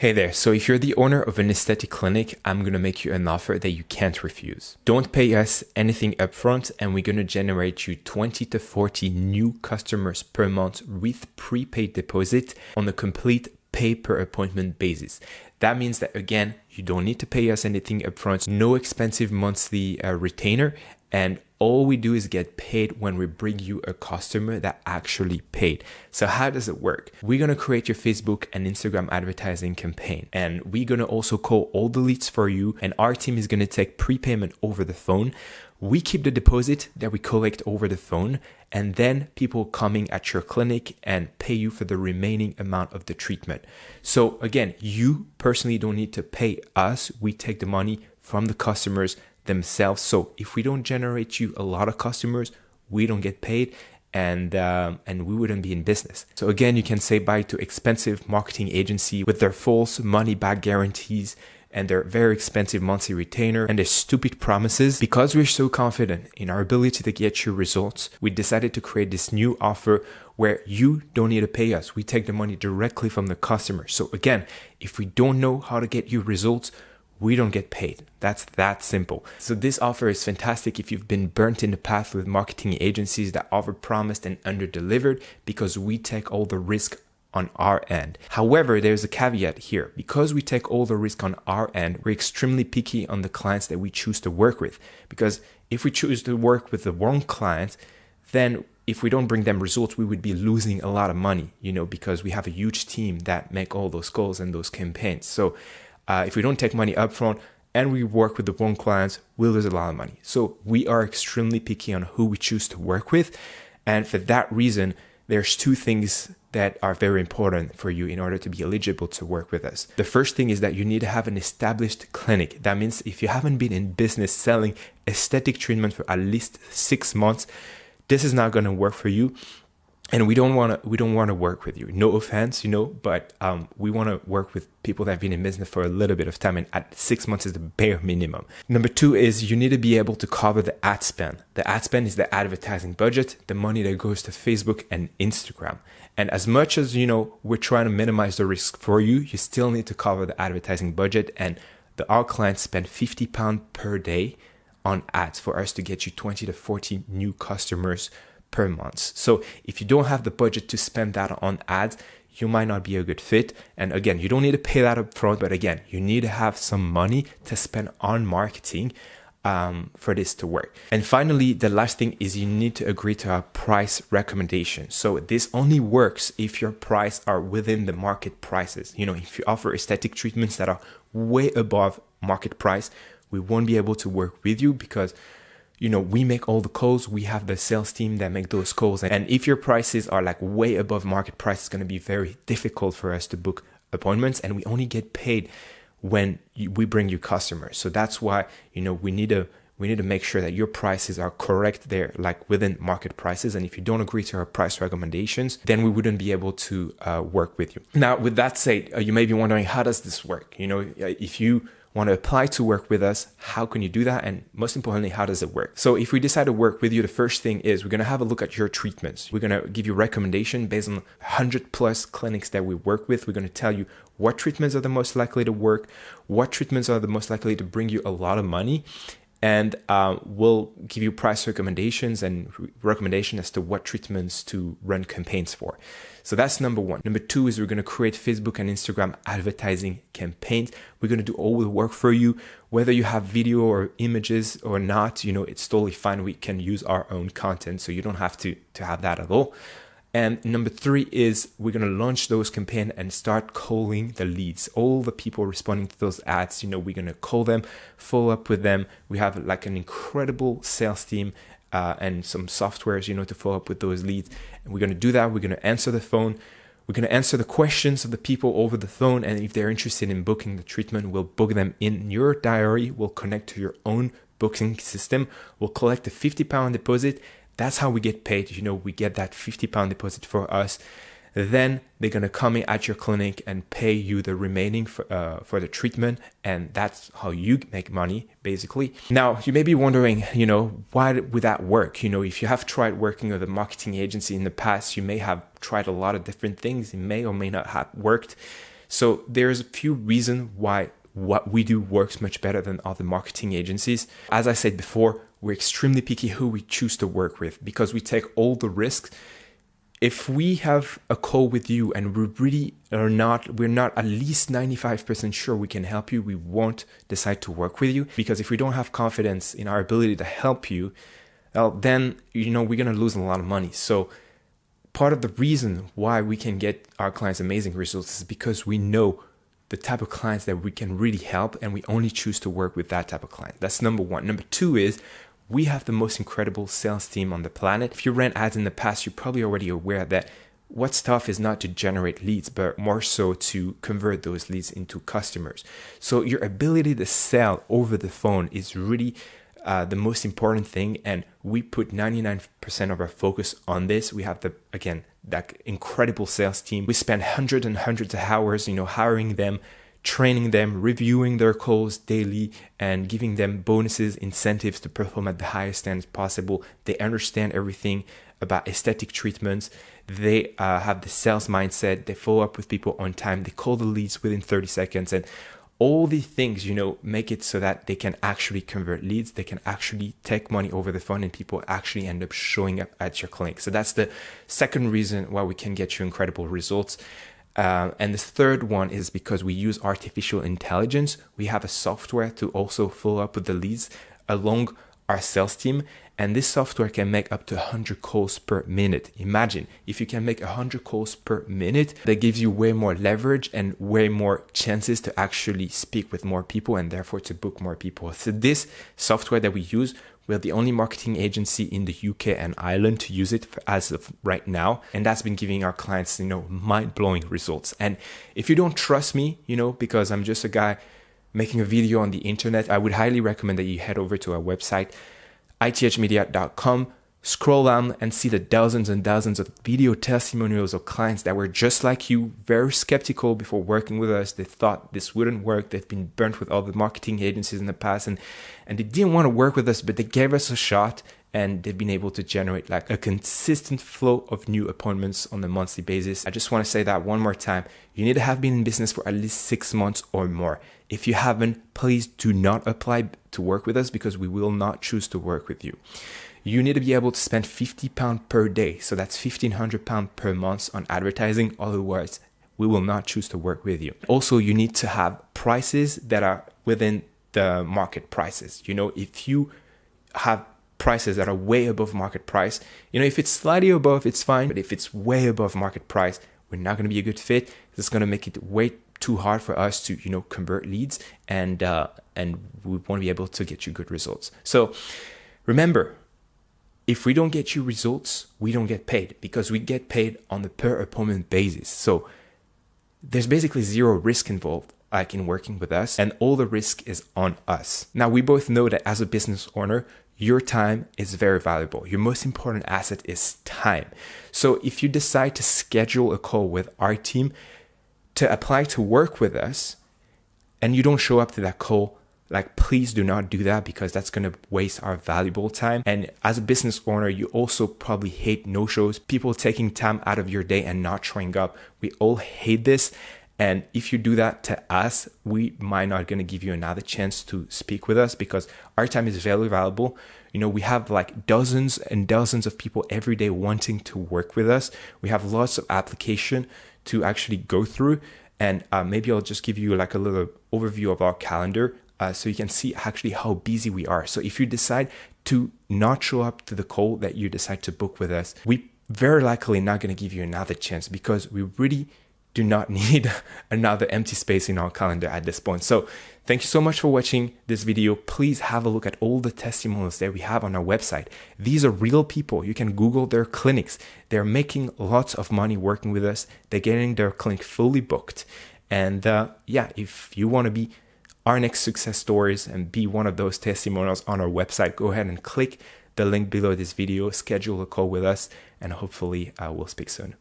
Hey there, so if you're the owner of an aesthetic clinic, I'm going to make you an offer that you can't refuse. Don't pay us anything upfront and we're going to generate you 20 to 40 new customers per month with prepaid deposit on a complete pay per appointment basis. That means that again, you don't need to pay us anything upfront, no expensive monthly retainer, and all we do is get paid when we bring you a customer that actually paid. So how does it work? We're going to create your Facebook and Instagram advertising campaign, and we're going to also call all the leads for you, and our team is going to take prepayment over the phone. We keep the deposit that we collect over the phone, and then people coming at your clinic and pay you for the remaining amount of the treatment. So again, you personally don't need to pay us. We take the money from the customers themselves. So if we don't generate you a lot of customers, we don't get paid, and we wouldn't be in business. So again, you can say bye to expensive marketing agency with their false money back guarantees and their very expensive monthly retainer and their stupid promises. Because we're so confident in our ability to get you results, we decided to create this new offer where you don't need to pay us. We take the money directly from the customer. So again, if we don't know how to get you results, we don't get paid. That's that simple. So this offer is fantastic if you've been burnt in the past with marketing agencies that overpromised and underdelivered, because we take all the risk on our end. However, there's a caveat here. Because we take all the risk on our end, we're extremely picky on the clients that we choose to work with. Because if we choose to work with the wrong clients, then if we don't bring them results, we would be losing a lot of money, because we have a huge team that make all those calls and those campaigns. So if we don't take money upfront and we work with the wrong clients, we'll lose a lot of money. So we are extremely picky on who we choose to work with. And for that reason, there's two things that are very important for you in order to be eligible to work with us. The first thing is that you need to have an established clinic. That means if you haven't been in business selling aesthetic treatment for at least 6 months, this is not going to work for you. And we don't want to work with you. No offense, but we want to work with people that have been in business for a little bit of time, and at 6 months is the bare minimum. Number two is you need to be able to cover the ad spend. The ad spend is the advertising budget, the money that goes to Facebook and Instagram. And as much as, we're trying to minimize the risk for you, you still need to cover the advertising budget. And our clients spend £50 per day on ads for us to get you 20 to 40 new customers per month. So if you don't have the budget to spend that on ads, you might not be a good fit. And again, you don't need to pay that up front, but again, you need to have some money to spend on marketing for this to work. And finally, the last thing is you need to agree to our price recommendation. So this only works if your price are within the market prices. If you offer aesthetic treatments that are way above market price, we won't be able to work with you because we make all the calls. We have the sales team that make those calls. And if your prices are like way above market price, it's going to be very difficult for us to book appointments. And we only get paid when we bring you customers. So that's why, we need to make sure that your prices are correct there, like within market prices. And if you don't agree to our price recommendations, then we wouldn't be able to work with you. Now, with that said, you may be wondering, how does this work? If you want to apply to work with us, how can you do that? And most importantly, how does it work? So if we decide to work with you, the first thing is we're going to have a look at your treatments. We're going to give you a recommendation based on 100 plus clinics that we work with. We're going to tell you what treatments are the most likely to work, what treatments are the most likely to bring you a lot of money. And we'll give you price recommendations and recommendation as to what treatments to run campaigns for. So that's number one. Number two is we're going to create Facebook and Instagram advertising campaigns. We're going to do all the work for you. Whether you have video or images or not, it's totally fine. We can use our own content, so you don't have to have that at all. And number three is we're going to launch those campaigns and start calling the leads. All the people responding to those ads, we're going to call them, follow up with them. We have like an incredible sales team and some softwares, to follow up with those leads. And we're going to do that. We're going to answer the phone. We're going to answer the questions of the people over the phone. And if they're interested in booking the treatment, we'll book them in your diary. We'll connect to your own booking system. We'll collect a £50 deposit. That's how we get paid. We get that £50 deposit for us. Then they're going to come in at your clinic and pay you the remaining for the treatment. And that's how you make money, basically. Now, you may be wondering, why would that work? If you have tried working with a marketing agency in the past, you may have tried a lot of different things. It may or may not have worked. So there's a few reasons why what we do works much better than other marketing agencies. As I said before, we're extremely picky who we choose to work with because we take all the risks. If we have a call with you and we're not at least 95% sure we can help you, we won't decide to work with you, because if we don't have confidence in our ability to help you, well, then, we're going to lose a lot of money. So part of the reason why we can get our clients amazing results is because we know the type of clients that we can really help, and we only choose to work with that type of client. That's number one. Number two is we have the most incredible sales team on the planet. If you ran ads in the past, you're probably already aware that what's tough is not to generate leads, but more so to convert those leads into customers. So your ability to sell over the phone is really the most important thing, and we put 99% of our focus on this. We have that incredible sales team. We spend hundreds and hundreds of hours, hiring them, training them, reviewing their calls daily, and giving them bonuses, incentives to perform at the highest standards possible. They understand everything about aesthetic treatments. They have the sales mindset. They follow up with people on time. They call the leads within 30 seconds. And all these things, make it so that they can actually convert leads. They can actually take money over the phone, and people actually end up showing up at your clinic. So that's the second reason why we can get you incredible results. And the third one is because we use artificial intelligence. We have a software to also follow up with the leads along our sales team. And this software can make up to 100 calls per minute. Imagine if you can make 100 calls per minute, that gives you way more leverage and way more chances to actually speak with more people and therefore to book more people. So this software that we use, we're the only marketing agency in the UK and Ireland to use it as of right now. And that's been giving our clients, mind-blowing results. And if you don't trust me, because I'm just a guy making a video on the internet, I would highly recommend that you head over to our website, ithmedia.com, scroll down and see the dozens and dozens of video testimonials of clients that were just like you, very skeptical before working with us. They thought this wouldn't work. They've been burnt with other marketing agencies in the past, and they didn't want to work with us, but they gave us a shot, and they've been able to generate like a consistent flow of new appointments on a monthly basis. I just want to say that one more time. You need to have been in business for at least 6 months or more. If you haven't, please do not apply to work with us, because we will not choose to work with you. You need to be able to spend £50 per day. So that's £1,500 per month on advertising. Otherwise, we will not choose to work with you. Also, you need to have prices that are within the market prices. If you have prices that are way above market price, if it's slightly above, it's fine. But if it's way above market price, we're not going to be a good fit. It's going to make it way too hard for us to, convert leads, and we want to be able to get you good results. So remember, if we don't get you results, we don't get paid, because we get paid on the per appointment basis. So there's basically zero risk involved, like in working with us, and all the risk is on us. Now, we both know that as a business owner, your time is very valuable. Your most important asset is time. So if you decide to schedule a call with our team to apply to work with us, and you don't show up to that call, please do not do that, because that's going to waste our valuable time. And as a business owner, you also probably hate no-shows, people taking time out of your day and not showing up. We all hate this. And if you do that to us, we might not going to give you another chance to speak with us, because our time is very valuable. We have dozens and dozens of people every day wanting to work with us. We have lots of application to actually go through. And maybe I'll just give you a little overview of our calendar so you can see actually how busy we are. So if you decide to not show up to the call that you decide to book with us, we very likely not going to give you another chance, because we really do not need another empty space in our calendar at this point. So thank you so much for watching this video. Please have a look at all the testimonials that we have on our website. These are real people. You can Google their clinics. They're making lots of money working with us. They're getting their clinic fully booked. And if you want to be our next success stories and be one of those testimonials on our website, go ahead and click the link below this video, schedule a call with us, and hopefully we'll speak soon.